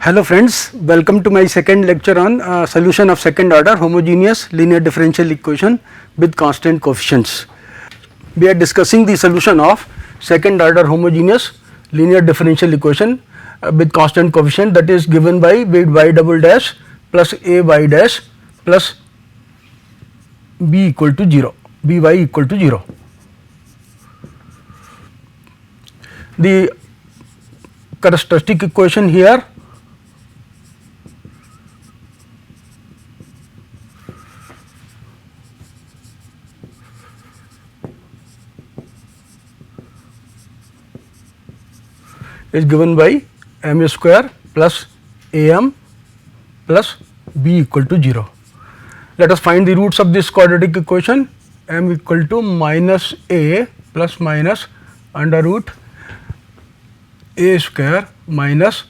Hello friends, welcome to my second lecture on solution of second order homogeneous linear differential equation with constant coefficients. We are discussing the solution of second order homogeneous linear differential equation with constant coefficient, that is given by y double dash plus a y dash plus b equal to 0, by equal to 0. The characteristic equation here is given by m square plus am plus b equal to 0. Let us find the roots of this quadratic equation. M equal to minus a plus minus under root a square minus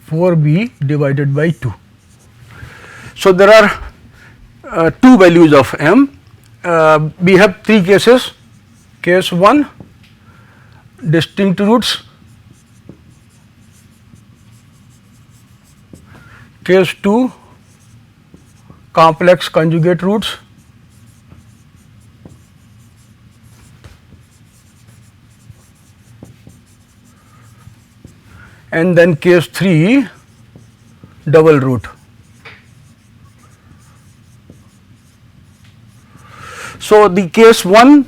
4b divided by 2. So, there are two values of m. We have three cases. Case 1, distinct roots. Case 2, complex conjugate roots. And then case 3, double root. So, the case 1,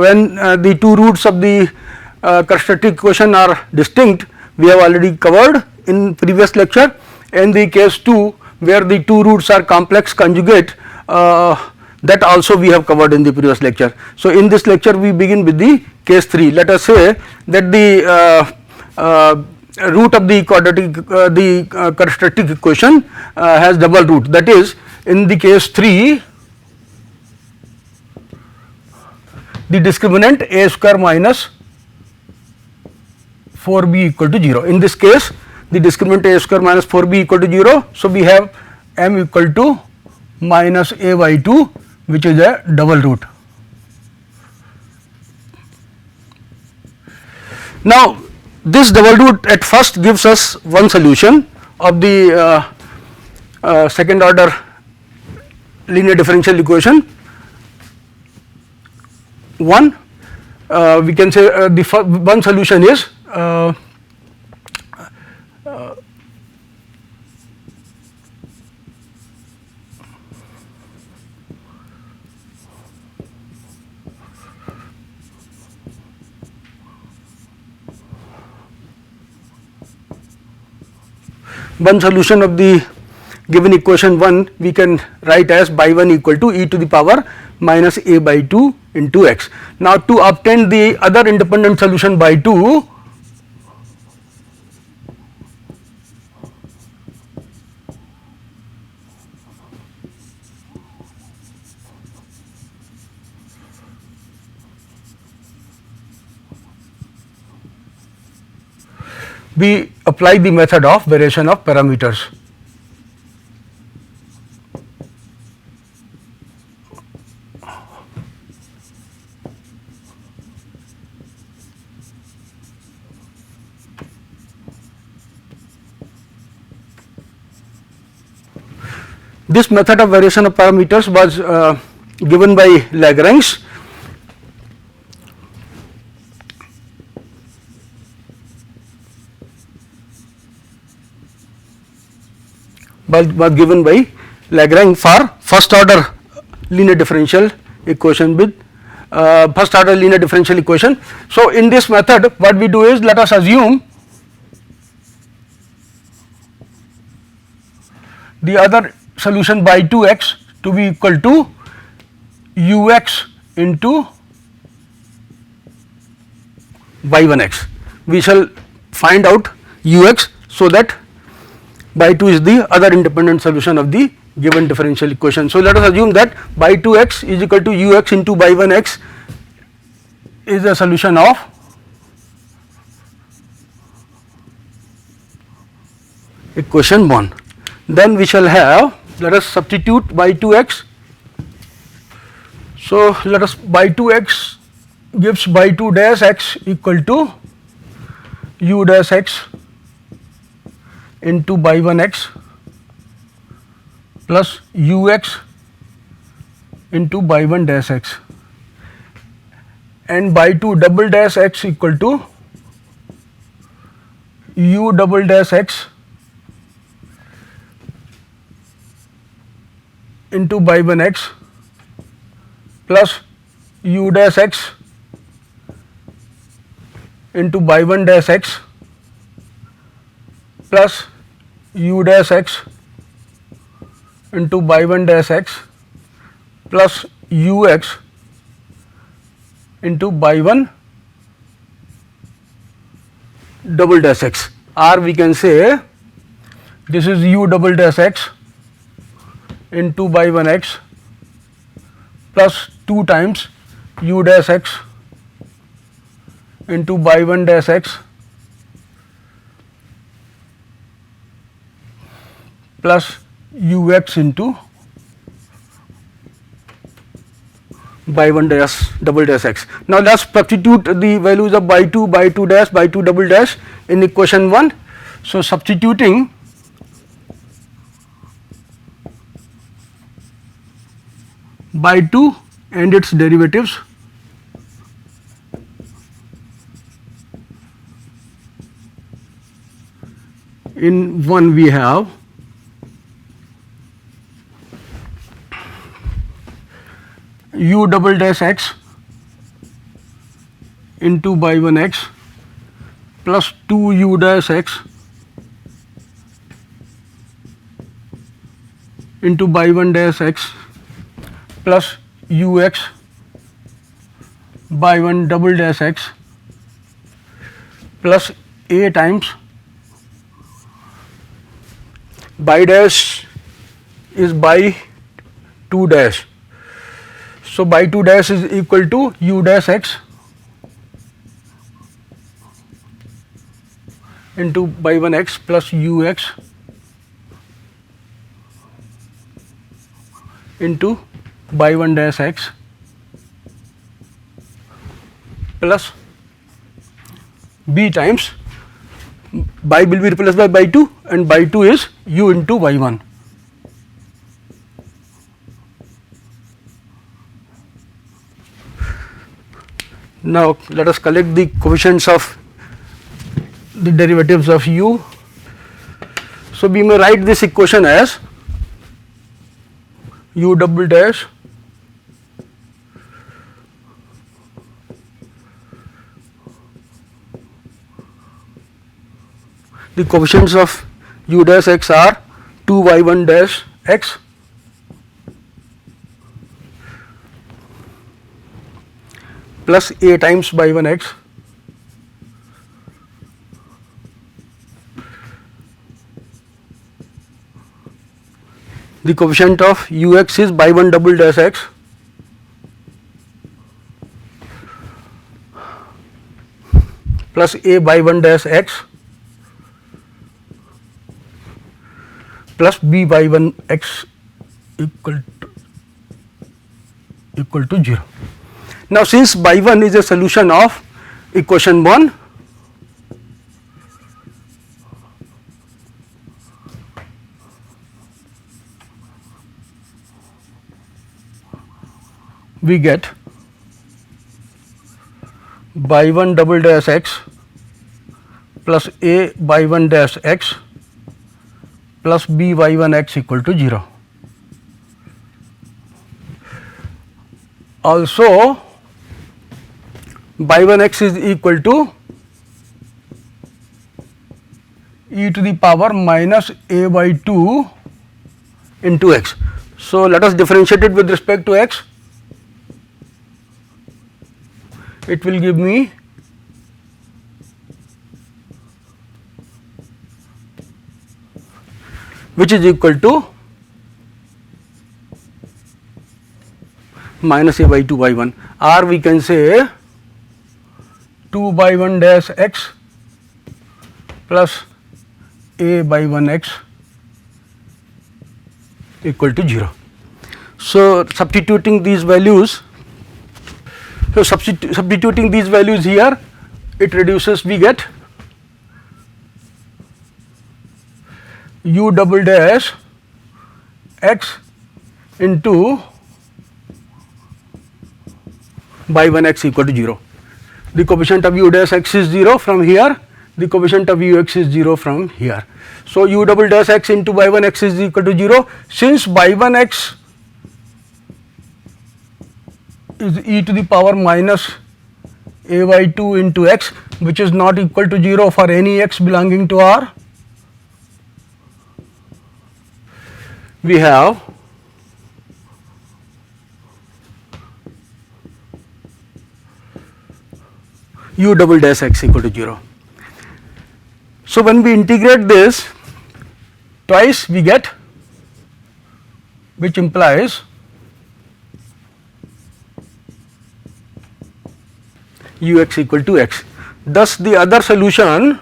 when the two roots of the characteristic equation are distinct, we have already covered in previous lecture, and the case 2 where the two roots are complex conjugate, that also we have covered in the previous lecture. So, in this lecture we begin with the case 3. Let us say that the root of the quadratic characteristic equation has double root, that is in the case 3 the discriminant a square minus 4b equal to 0. In this case the discriminant a square minus 4b equal to 0. So, we have m equal to minus a by 2, which is a double root. Now, this double root at first gives us one solution of the second order linear differential equation. One, we can say the one solution is one solution of the given equation 1 we can write as by 1 equal to e to the power minus a by 2 into x. Now, to obtain the other independent solution by 2, we apply the method of variation of parameters. This method of variation of parameters was given by Lagrange. Was given by Lagrange for first order linear differential equation with first order linear differential equation. So, in this method what we do is, let us assume the other solution by 2x to be equal to ux into y1x. We shall find out ux, so that by 2 is the other independent solution of the given differential equation. So, let us assume that by 2x is equal to ux into by 1x is a solution of equation 1. Then we shall have, let us substitute by 2x. So, let us by 2x gives by 2 dash x equal to u dash x into by 1x plus ux into by 1 dash x, and by 2 double dash x equal to u double dash x into by 1 x plus u dash x into by 1 dash x plus u dash x into by 1 dash x plus ux into by 1 double dash x, or we can say this is u double dash x into by 1 x plus 2 times u dash x into by 1 dash x plus ux into by 1 dash double dash x. Now let's substitute the values of by 2 dash, by 2 double dash in equation 1. So substituting by 2 and its derivatives, in 1 we have u double dash x into by 1 x plus 2 u dash x into by 1 dash x plus ux by 1 double dash x plus a times by dash is by 2 dash. So by 2 dash is equal to u dash x into by 1 x plus ux into by 1 dash x plus b times by will be replaced by 2 and by 2 is u into by 1. Now let us collect the coefficients of the derivatives of u. So we may write this equation as u double dash the coefficients of u dash x are 2 by 1 dash x plus a times by 1 x the coefficient of ux is by 1 double dash x plus a by 1 dash x plus b by 1 x equal to 0. Now since by 1 is a solution of equation 1, we get by 1 double dash x plus a by 1 dash x plus b by 1 x equal to 0. Also by 1 x is equal to e to the power minus a by 2 into x. So let us differentiate it with respect to x. It will give me which is equal to minus a by 2 by 1, or we can say 2 by 1 dash x plus a by 1 x equal to 0. So substituting these values, here, it reduces, we get u double dash x into by 1 x equal to 0. The coefficient of u dash x is 0 from here, the coefficient of u x is 0 from here. So, u double dash x into by 1 x is equal to 0. Since by 1 x is e to the power minus a by 2 into x, which is not equal to 0 for any x belonging to R, we have u double dash x equal to 0. So, when we integrate this twice, we get, which implies u x equal to x. Thus, the other solution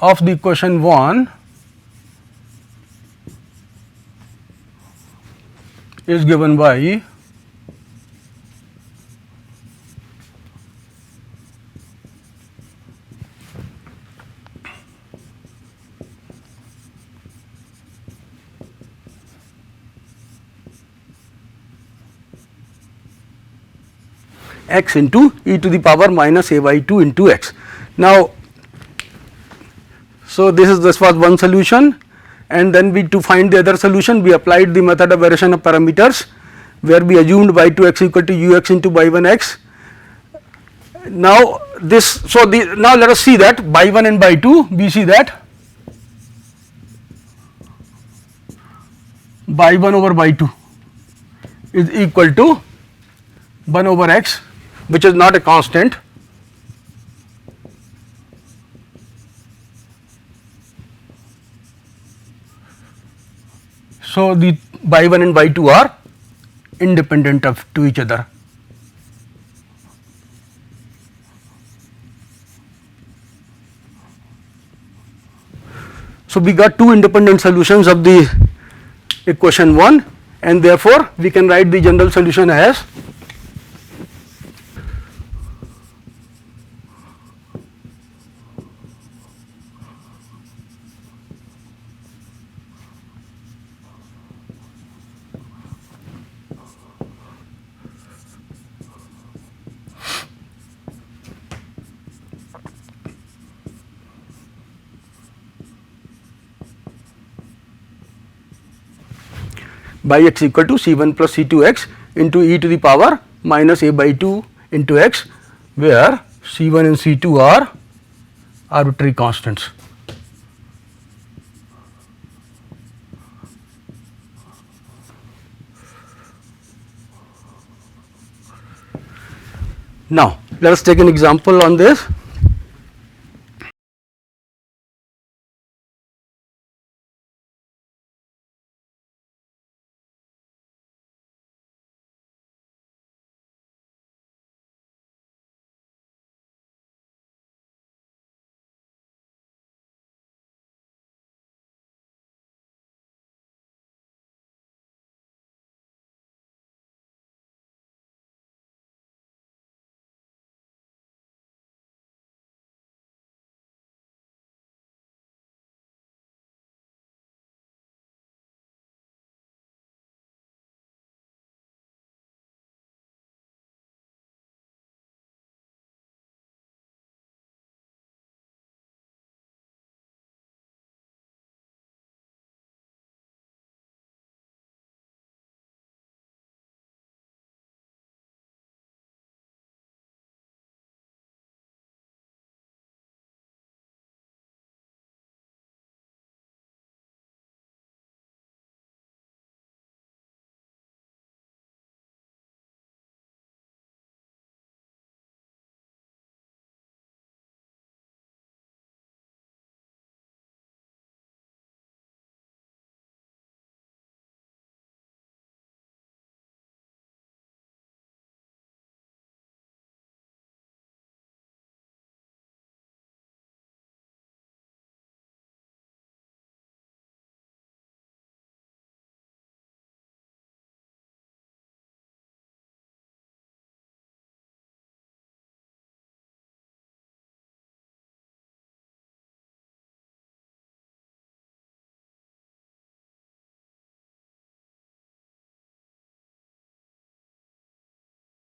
of the equation 1 is given by x into e to the power minus a by 2 into x. Now, so this was one solution, and then we, to find the other solution, we applied the method of variation of parameters, where we assumed by 2 x equal to u x into by 1 x. Now this, so the, now let us see that by 1 and by 2, we see that by 1 over by 2 is equal to 1 over x, which is not a constant. So, the by 1 and by 2 are independent of to each other. So, we got two independent solutions of the equation 1, and therefore, we can write the general solution as by x equal to c1 plus c2 x into e to the power minus a by 2 into x, where c1 and c2 are arbitrary constants. Now, let us take an example on this.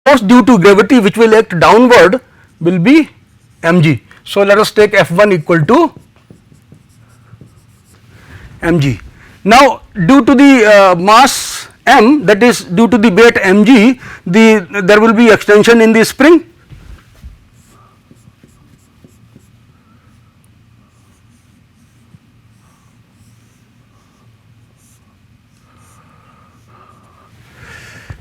force due to gravity which will act downward will be mg. So let us take F1 equal to mg. Now due to the mass m, that is due to the weight mg, there will be extension in the spring.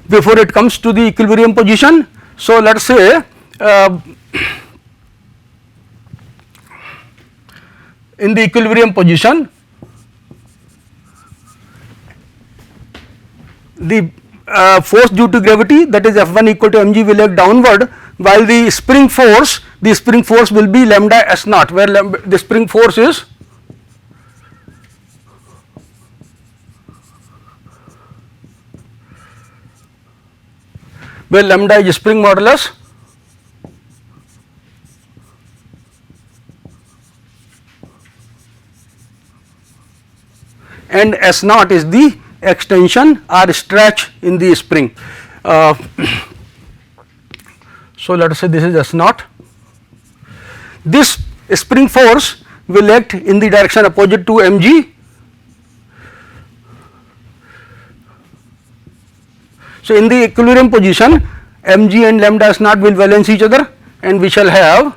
Before it comes to the equilibrium position. So let us say in the equilibrium position, the force due to gravity, that is F1 equal to mg, will act downward, while the spring force will be lambda s naught, where the spring force is where lambda is spring modulus and S naught is the extension or stretch in the spring. So let us say this is S naught. This spring force will act in the direction opposite to mg. So in the equilibrium position, mg and lambda S naught will balance each other, and we shall have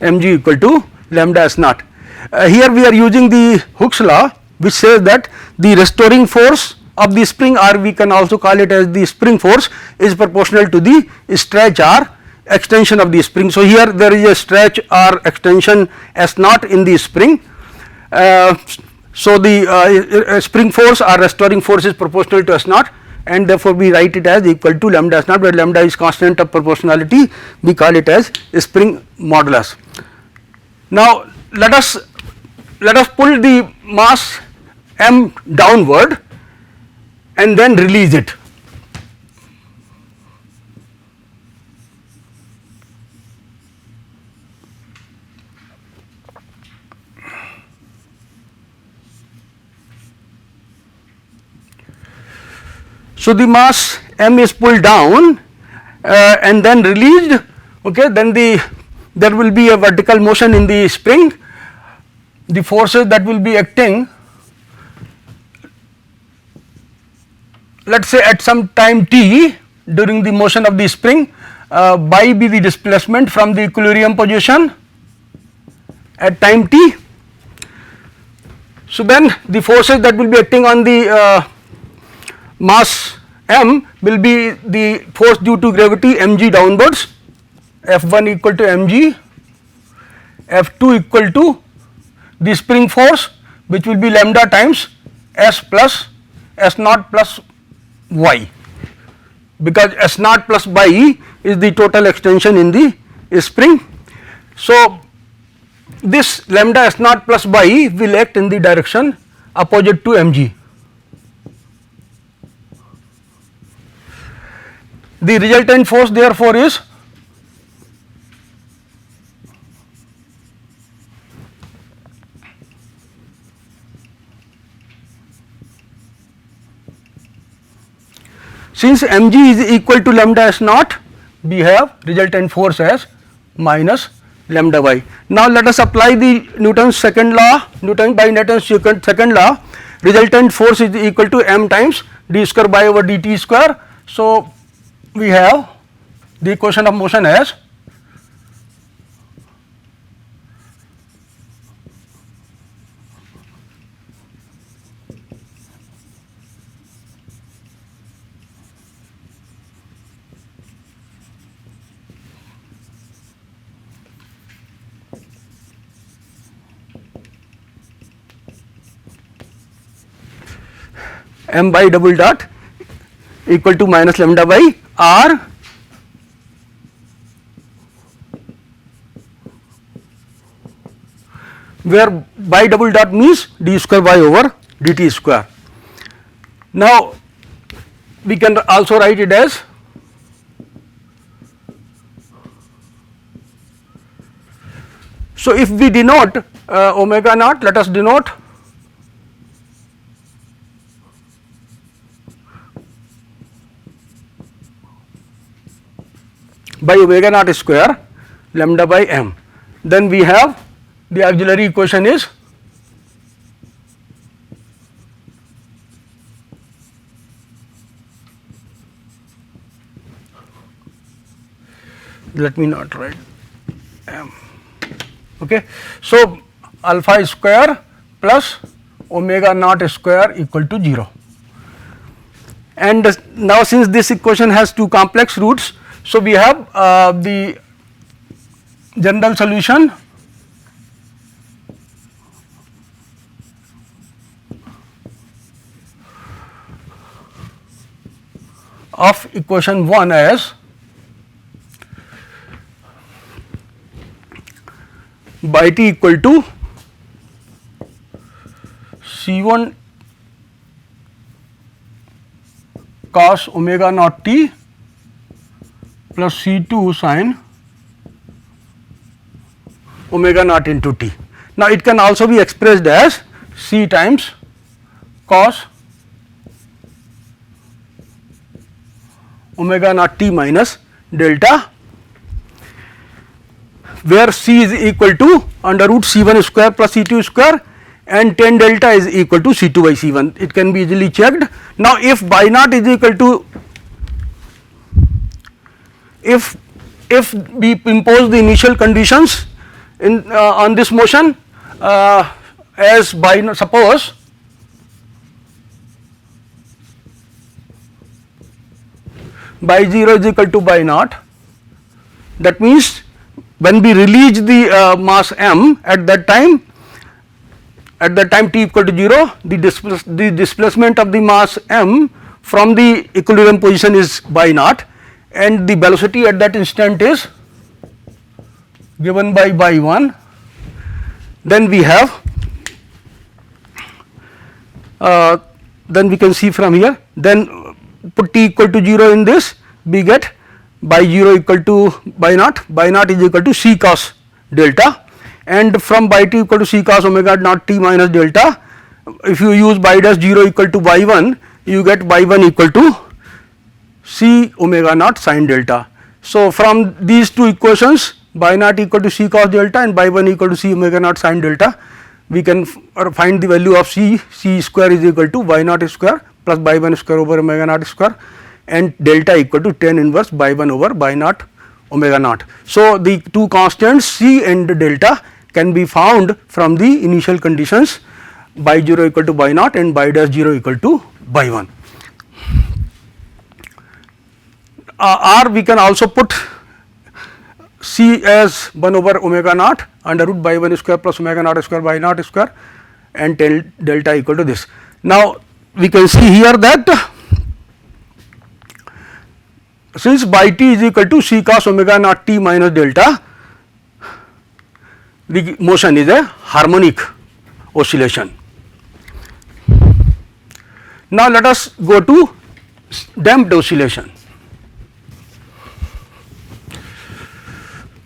mg equal to lambda S naught. Here we are using the Hooke's law, which says that the restoring force of the spring, or we can also call it as the spring force, is proportional to the stretch or extension of the spring. So here there is a stretch or extension S naught in the spring. So the spring force or restoring force is proportional to S naught, and therefore we write it as equal to lambda S naught, where lambda is constant of proportionality, we call it as spring modulus. Now let us pull the mass m downward and then release it. So the mass m is pulled down and then released, okay, then there will be a vertical motion in the spring. The forces that will be acting, let us say at some time t during the motion of the spring, by be the displacement from the equilibrium position at time t. So then the forces that will be acting on the mass m will be the force due to gravity mg downwards, F1 equal to mg, F2 equal to the spring force, which will be lambda times s plus s naught plus y, because s naught plus y is the total extension in the spring. So this lambda s naught plus y will act in the direction opposite to mg. The resultant force therefore is since mg is equal to lambda s naught, we have resultant force as minus lambda y. Now let us apply the Newton's second law, Newton's second law. Resultant force is equal to m times d square by over dt square. So we have the equation of motion as m by double dot equal to minus lambda by r where by double dot means d square by over dt square. Now we can also write it as So, if we denote omega naught, let us denote by omega naught square lambda by m, then we have the auxiliary equation is let me not write m. Okay. So, alpha square plus omega naught square equal to 0. And now since this equation has two complex roots, so we have the general solution of equation 1 as by t equal to C1 cos omega naught t plus C2 sin omega naught into t. Now, it can also be expressed as C times cos omega naught t minus delta, where C is equal to under root C1 square plus C2 square and tan delta is equal to C2 by C1. It can be easily checked. Now, if by naught is equal to, if we impose the initial conditions in on this motion as by, suppose by 0 is equal to by naught, that means when we release the mass m at that time t equal to 0, the displacement of the mass m from the equilibrium position is by naught, and the velocity at that instant is given by 1. Then we have then we can see from here, then put t equal to 0 in this, we get by 0 equal to by naught is equal to C cos delta, and from by t equal to C cos omega naught t minus delta, if you use by dash 0 equal to by 1, you get by 1 equal to C omega naught sin delta. So, from these two equations, by naught equal to C cos delta and by 1 equal to C omega naught sin delta, we can find the value of C square is equal to by naught square plus by 1 square over omega naught square, and delta equal to tan inverse by 1 over by naught omega naught. So, the two constants C and delta can be found from the initial conditions by 0 equal to by naught and by dash 0 equal to by 1. Or we can also put C as 1 over omega naught under root by 1 square plus omega naught square by naught square and tan delta equal to this. Now, we can see here that since by t is equal to C cos omega naught t minus delta, the motion is a harmonic oscillation. Now, let us go to damped oscillation.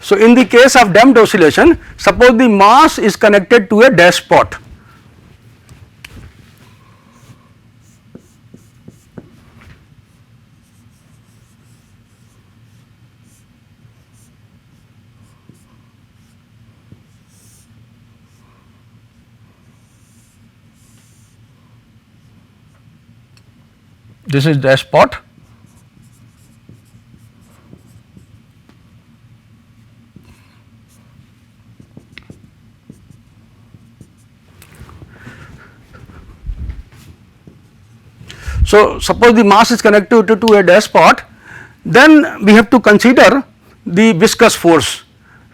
So, in the case of damped oscillation, suppose the mass is connected to a dash pot. This is dash pot. So, suppose the mass is connected to a dash pot, then we have to consider the viscous force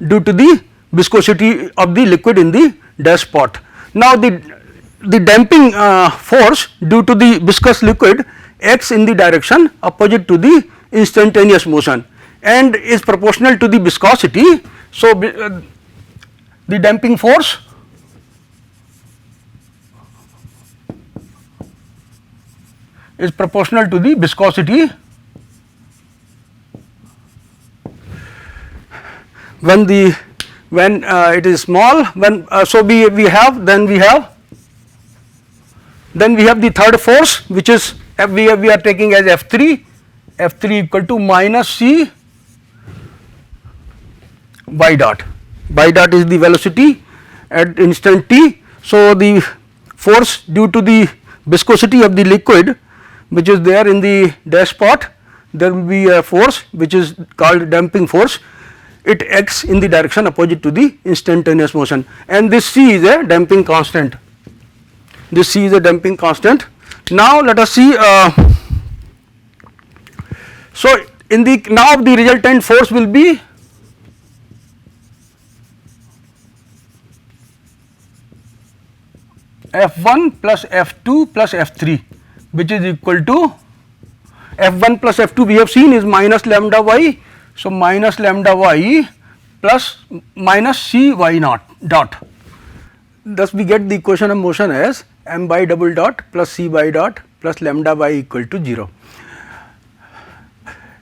due to the viscosity of the liquid in the dash pot. Now, the damping force due to the viscous liquid acts in the direction opposite to the instantaneous motion and is proportional to the viscosity. So, the damping force is proportional to the viscosity when the when it is small, when so we have the third force, which is we are taking as F3 equal to minus C y dot. Y dot is the velocity at instant t. So the force due to the viscosity of the liquid which is there in the dash pot, there will be a force which is called damping force. It acts in the direction opposite to the instantaneous motion, and this C is a damping constant. This C is a damping constant. Now let us see. So in the now the resultant force will be F1 plus F2 plus F3, which is equal to F1 plus F2 we have seen is minus lambda y. So minus lambda y plus minus C y naught dot. Thus we get the equation of motion as m by double dot plus C by dot plus lambda y equal to 0.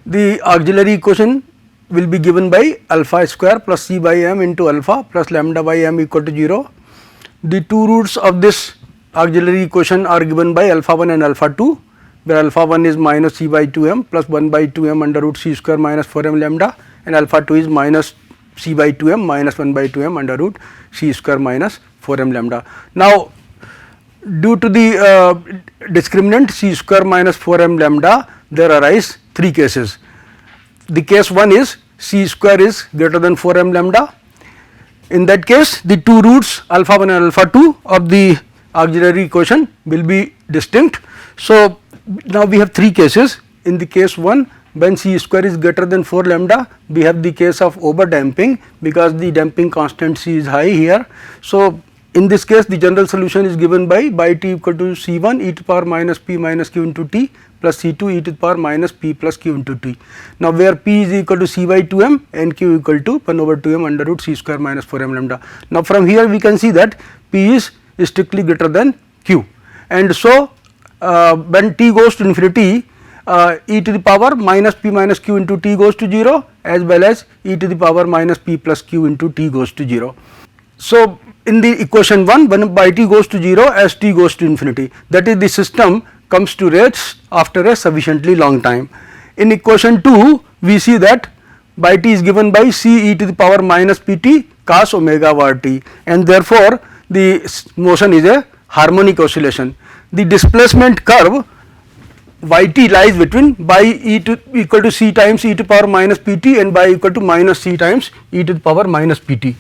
The auxiliary equation will be given by alpha square plus C by m into alpha plus lambda by m equal to 0. The two roots of this auxiliary equation are given by alpha 1 and alpha 2, where alpha 1 is minus C by 2m plus 1 by 2m under root C square minus 4m lambda, and alpha 2 is minus C by 2m minus 1 by 2m under root C square minus 4m lambda. Now due to the discriminant C square minus 4m lambda, there arise three cases. The case 1 is C square is greater than 4m lambda. In that case, the two roots alpha 1 and alpha 2 of the auxiliary equation will be distinct. So now we have three cases. In the case 1, when C square is greater than 4 lambda, we have the case of over damping because the damping constant C is high here. So in this case, the general solution is given by t equal to C1 e to the power minus p minus q into t plus C2 e to the power minus p plus q into t. Now where p is equal to C by 2m and q equal to 1 over 2m under root C square minus 4m lambda. Now from here we can see that p is strictly greater than q, and so when t goes to infinity, e to the power minus p minus q into t goes to 0, as well as e to the power minus p plus q into t goes to 0. So in the equation 1, when by t goes to 0 as t goes to infinity, that is the system comes to rest after a sufficiently long time. In equation 2, we see that by t is given by c e to the power minus pt cos omega var t, and therefore the motion is a harmonic oscillation. The displacement curve yt lies between by e to equal to c times e to the power minus pt and by equal to minus c times e to the power minus pt.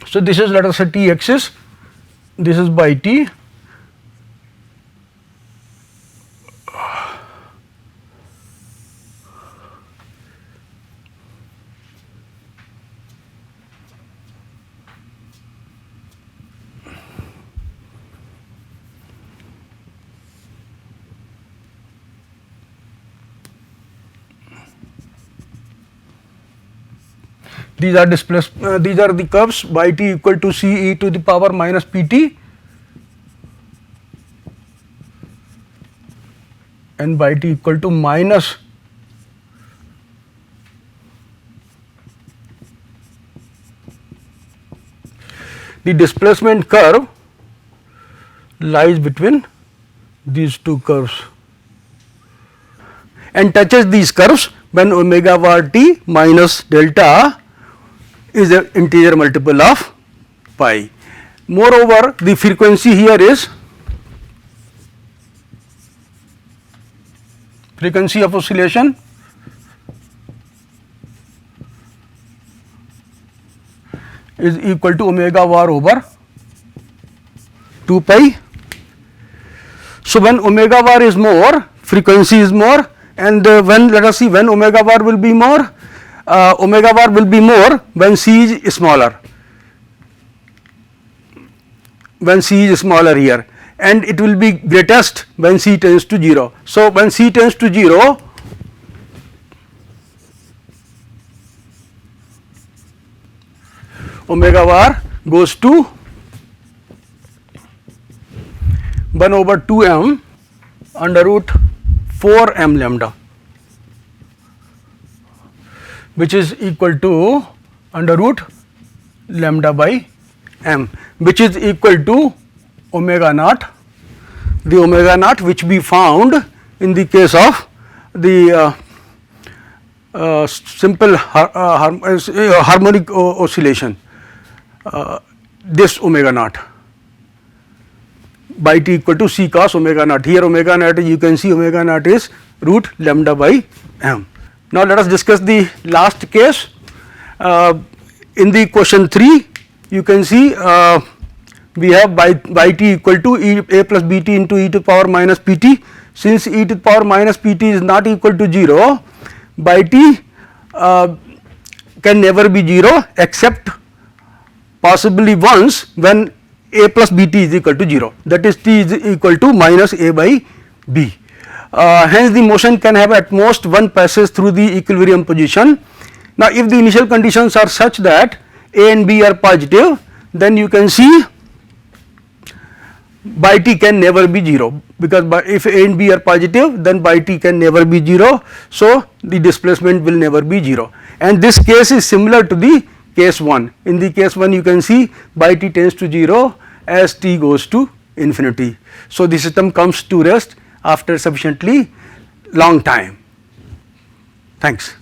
So this is, let us say, t axis, this is by t. These are these are the curves by t equal to c e to the power minus pt and by t equal to minus the displacement curve lies between these two curves and touches these curves when omega var t minus delta is an integer multiple of pi. Moreover, the frequency here is frequency of oscillation is equal to omega var over 2 pi. So when omega var is more, frequency is more, and when, let us see, when omega var will be more, omega var will be more when c is smaller, when c is smaller here, and it will be greatest when c tends to 0. So when c tends to 0, omega var goes to 1 over 2m under root 4m lambda, which is equal to under root lambda by m, which is equal to omega naught, the omega naught which we found in the case of the simple harmonic oscillation, this omega naught by t equal to c cos omega naught. Here omega naught, you can see omega naught is root lambda by m. Now let us discuss the last case. In the question 3, you can see we have by t equal to a plus bt into e to the power minus pt. Since e to the power minus pt is not equal to 0, by t can never be 0 except possibly once when a plus bt is equal to 0, that is t is equal to minus a by b. Hence the motion can have at most one passage through the equilibrium position. Now if the initial conditions are such that a and b are positive, then you can see by t can never be 0, because if a and b are positive, then by t can never be 0, so the displacement will never be 0, and this case is similar to the case 1. In the case 1, you can see by t tends to 0 as t goes to infinity. So the system comes to rest after sufficiently long time. Thanks.